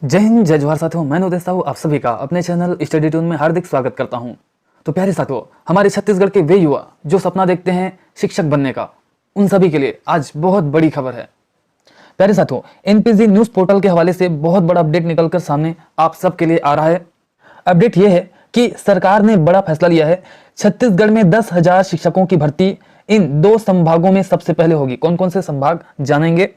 जय हिंद, जय जोहार साथियों। मैं नोदेश साहू आप सभी का अपने चैनल स्टडी ट्यून में हार्दिक स्वागत करता हूं। तो प्यारे साथियों, हमारे छत्तीसगढ़ के वे युवा जो सपना देखते हैं शिक्षक बनने का, उन सभी के लिए आज बहुत बड़ी खबर है। प्यारे साथियों, एनपीजी न्यूज पोर्टल के हवाले से बहुत बड़ा अपडेट निकलकर सामने आप सबके लिए आ रहा है। अपडेट यह है कि सरकार ने बड़ा फैसला लिया है। छत्तीसगढ़ में 10,000 शिक्षकों की भर्ती इन 2 संभागों में सबसे पहले होगी। कौन कौन से संभाग जानेंगे।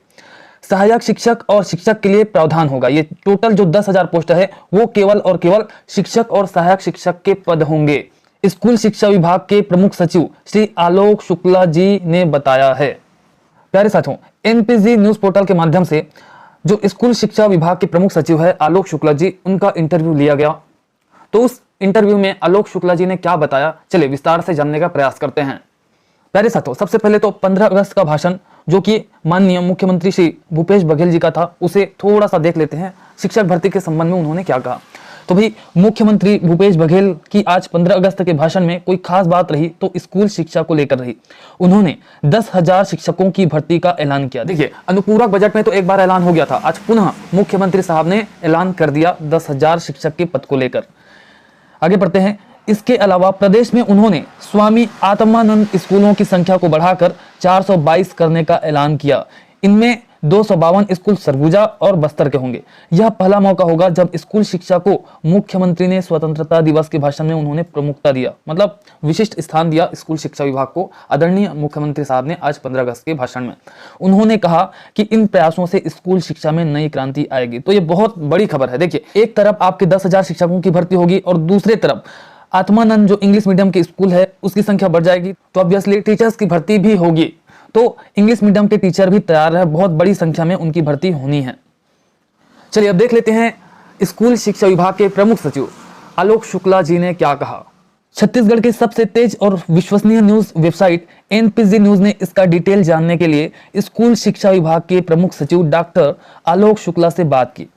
सहायक शिक्षक और शिक्षक के लिए प्रावधान होगा। ये टोटल जो 10,000 पोस्ट है वो केवल और केवल शिक्षक और सहायक शिक्षक के पद होंगे। स्कूल शिक्षा विभाग के प्रमुख सचिव श्री आलोक शुक्ला जी ने बताया है। प्यारे साथियों, एनपीजी न्यूज पोर्टल के माध्यम से जो स्कूल शिक्षा विभाग के प्रमुख सचिव है आलोक शुक्ला जी, उनका इंटरव्यू लिया गया। तो उस इंटरव्यू में आलोक शुक्ला जी ने क्या बताया, चलिए विस्तार से जानने का प्रयास करते हैं। प्यारे साथियों, सबसे पहले तो 15 अगस्त का भाषण जो कि माननीय मुख्यमंत्री श्री भूपेश बघेल जी का था, उसे थोड़ा सा देख लेते हैं। शिक्षक भर्ती के संबंध में उन्होंने क्या कहा। तो भाई, मुख्यमंत्री भूपेश बघेल की आज 15 अगस्त के भाषण में कोई खास बात रही तो स्कूल शिक्षा को लेकर रही। उन्होंने 10,000 शिक्षकों की भर्ती का ऐलान किया। देखिए, अनुपूरक बजट में तो एक बार ऐलान हो गया था, आज पुनः मुख्यमंत्री साहब ने ऐलान कर दिया 10,000 शिक्षक के पद को लेकर। आगे बढ़ते हैं। इसके अलावा प्रदेश में उन्होंने स्वामी आत्मानंद स्कूलों की संख्या को बढ़ाकर 422 करने का ऐलान किया। इनमें 252 स्कूल सरगुजा और बस्तर के होंगे। यह पहला मौका होगा जब स्कूल शिक्षा को मुख्यमंत्री ने स्वतंत्रता दिवस के भाषण में उन्होंने प्रमुखता दिया, मतलब विशिष्ट स्थान दिया स्कूल शिक्षा विभाग को। आदरणीय मुख्यमंत्री साहब ने आज 15 अगस्त के भाषण में उन्होंने कहा कि इन प्रयासों से स्कूल शिक्षा में नई क्रांति आएगी। तो ये बहुत बड़ी खबर है। देखिए, एक तरफ आपके 10,000 शिक्षकों की भर्ती होगी और दूसरी तरफ आत्मानंद जो इंग्लिश मीडियम के स्कूल है उसकी संख्या बढ़ जाएगी। तो ऑब्वियसली टीचर्स की भर्ती भी होगी। तो इंग्लिश मीडियम के टीचर भी तैयार है, बहुत बड़ी संख्या में उनकी भर्ती होनी है। चलिए अब देख लेते हैं स्कूल शिक्षा विभाग के प्रमुख सचिव आलोक शुक्ला जी ने क्या कहा। छत्तीसगढ़ के सबसे तेज और विश्वसनीय न्यूज वेबसाइट एनपीजी न्यूज ने इसका डिटेल जानने के लिए स्कूल शिक्षा विभाग के प्रमुख सचिव डॉक्टर आलोक शुक्ला से बात की।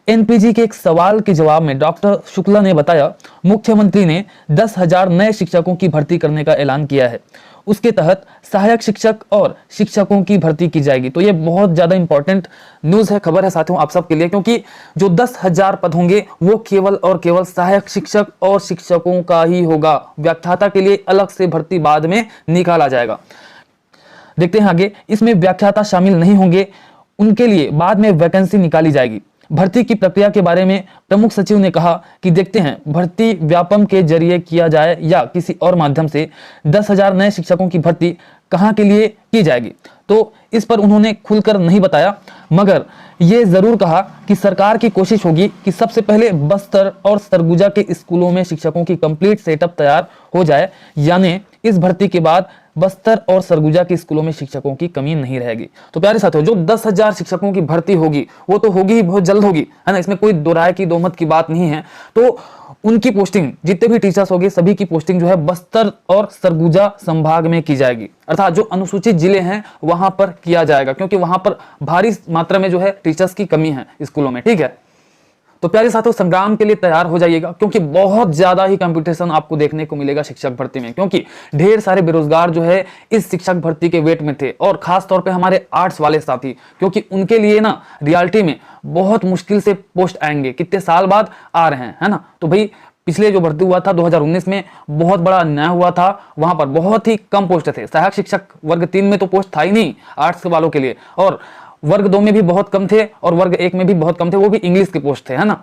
एनपीजी के एक सवाल के जवाब में डॉक्टर शुक्ला ने बताया, मुख्यमंत्री ने 10,000 नए शिक्षकों की भर्ती करने का ऐलान किया है। उसके तहत सहायक शिक्षक और शिक्षकों की भर्ती की जाएगी। तो ये बहुत ज्यादा इंपॉर्टेंट न्यूज है, खबर है साथियों आप सबके लिए, क्योंकि जो 10,000 पद होंगे वो केवल और केवल सहायक शिक्षक और शिक्षकों का ही होगा। व्याख्याता के लिए अलग से भर्ती बाद में निकाला जाएगा। देखते हैं आगे, इसमें व्याख्याता शामिल नहीं होंगे, उनके लिए बाद में वैकेंसी निकाली जाएगी। भर्ती की प्रक्रिया के बारे में प्रमुख सचिव ने कहा कि देखते हैं भर्ती व्यापम के जरिए किया जाए या किसी और माध्यम से 10,000 नए शिक्षकों की भर्ती कहां के लिए की जाएगी। तो इस पर उन्होंने खुलकर नहीं बताया, मगर ये जरूर कहा कि सरकार की कोशिश होगी कि सबसे पहले बस्तर और सरगुजा के स्कूलों में शिक्षकों की कंप्लीट सेटअप तैयार हो जाए, यानी इस भर्ती के बाद बस्तर और सरगुजा के स्कूलों में शिक्षकों की कमी नहीं रहेगी। तो प्यारे साथियों, जो 10,000 शिक्षकों की भर्ती होगी वो तो होगी ही, बहुत जल्द होगी, है ना, इसमें कोई दो राय की दो मत की बात नहीं है। तो उनकी पोस्टिंग, जितने भी टीचर्स होंगे सभी की पोस्टिंग जो है बस्तर और सरगुजा संभाग में की जाएगी, अर्थात जो अनुसूचित जिले हैं वहां पर किया जाएगा, क्योंकि वहां पर भारी मात्रा में जो है टीचर्स की कमी है स्कूलों में। ठीक है, तो प्यारे साथियों, संग्राम के लिए तैयार हो जाइएगा, क्योंकि बहुत ज्यादा ही कंपटीशन आपको देखने को मिलेगा शिक्षक भर्ती में, क्योंकि ढेर सारे बेरोजगार जो है इस शिक्षक भर्ती के वेट में थे, और खास तौर पे हमारे आर्ट्स वाले साथी, क्योंकि उनके लिए ना रियलिटी में बहुत मुश्किल से पोस्ट आएंगे, कितने साल बाद आ रहे हैं, है ना। तो भाई, पिछले जो भर्ती हुआ था 2019 में बहुत बड़ा अन्याय हुआ था, वहां पर बहुत ही कम पोस्ट थे। सहायक शिक्षक वर्ग 3 में तो पोस्ट था ही नहीं आर्ट्स वालों के लिए, और वर्ग 2 में भी बहुत कम थे, और वर्ग 1 में भी बहुत कम थे, वो भी इंग्लिश के पोस्ट थे, है ना।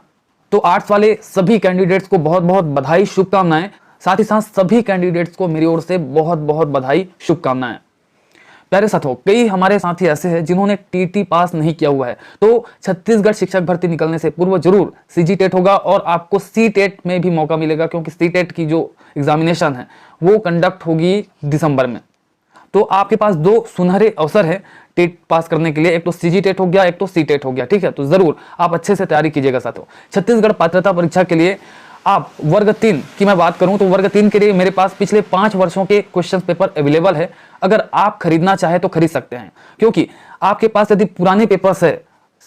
तो आर्ट्स वाले सभी कैंडिडेट्स को बहुत बहुत बधाई, शुभकामनाएं। साथ ही साथ सभी कैंडिडेट्स को मेरी ओर से बहुत बहुत बधाई, शुभकामनाएं। प्यारे साथियों, कई हमारे साथी ऐसे हैं जिन्होंने टीटी पास नहीं किया हुआ है, तो छत्तीसगढ़ शिक्षक भर्ती निकलने से पूर्व जरूर सीजी टेट होगा, और आपको सी टेट में भी मौका मिलेगा, क्योंकि सी टेट की जो एग्जामिनेशन है वो कंडक्ट होगी दिसंबर में। तो आपके पास 2 सुनहरे अवसर है टेट पास करने के लिए, एक तो सीजी टेट हो गया, एक तो सी टेट हो गया। ठीक है, तो जरूर आप अच्छे से तैयारी कीजिएगा साथियों। छत्तीसगढ़ पात्रता परीक्षा के लिए आप वर्ग 3 की मैं बात करूं तो वर्ग 3 के लिए मेरे पास पिछले 5 वर्षों के क्वेश्चन पेपर अवेलेबल है। अगर आप खरीदना चाहे तो खरीद सकते हैं, क्योंकि आपके पास यदि पुराने पेपर्स है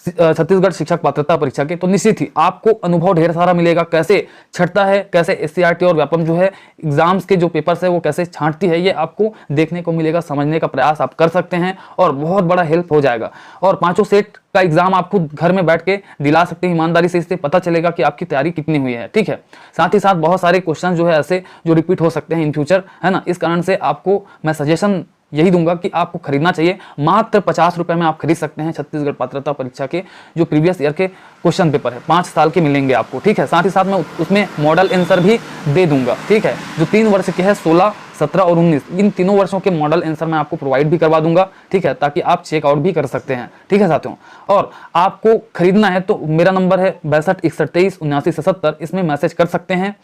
छत्तीसगढ़ शिक्षक पात्रता परीक्षा के, तो निश्चित ही आपको अनुभव ढेर सारा मिलेगा, कैसे छटता है, कैसे एससीईआरटी और व्यापम जो है एग्जाम्स के जो पेपर्स है वो कैसे छांटती है, ये आपको देखने को मिलेगा, समझने का प्रयास आप कर सकते हैं और बहुत बड़ा हेल्प हो जाएगा। और पांचों सेट का एग्जाम आप खुद घर में बैठ के दिला सकते हैं ईमानदारी से, इससे पता चलेगा कि आपकी तैयारी कितनी हुई है। ठीक है, साथ ही साथ बहुत सारे क्वेश्चन जो है ऐसे जो रिपीट हो सकते हैं इन फ्यूचर, है ना। इस कारण से आपको मैं सजेशन यही दूंगा कि आपको खरीदना चाहिए। मात्र 50 रुपए में आप खरीद सकते हैं छत्तीसगढ़ पात्रता परीक्षा के जो प्रीवियस ईयर के क्वेश्चन पेपर है, 5 साल के मिलेंगे आपको। ठीक है, साथ ही साथ मैं उसमें मॉडल आंसर भी दे दूंगा। ठीक है, जो 3 वर्ष के है, 16, 17 और 19, इन तीनों वर्षों के मॉडल आंसर मैं आपको प्रोवाइड भी करवा दूंगा। ठीक है, ताकि आप चेकआउट भी कर सकते हैं। ठीक है साथियों, और आपको खरीदना है तो मेरा नंबर है 62 61 23 79 77, इसमें मैसेज कर सकते हैं।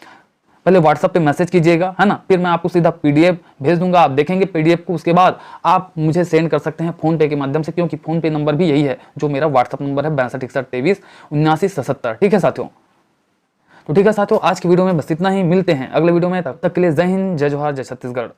पहले व्हाट्सएप पे मैसेज कीजिएगा, है ना, फिर मैं आपको सीधा पीडीएफ भेज दूंगा, आप देखेंगे पीडीएफ को, उसके बाद आप मुझे सेंड कर सकते हैं फोन पे के माध्यम से, क्योंकि फोन पे नंबर भी यही है जो मेरा व्हाट्सएप नंबर है 62 61 23 79 77। ठीक है साथियों, तो ठीक है साथियों, आज की वीडियो में बस इतना ही। मिलते हैं अगले वीडियो में, तब तक के लिए जय हिंद, जय जोहार, जय छत्तीसगढ़।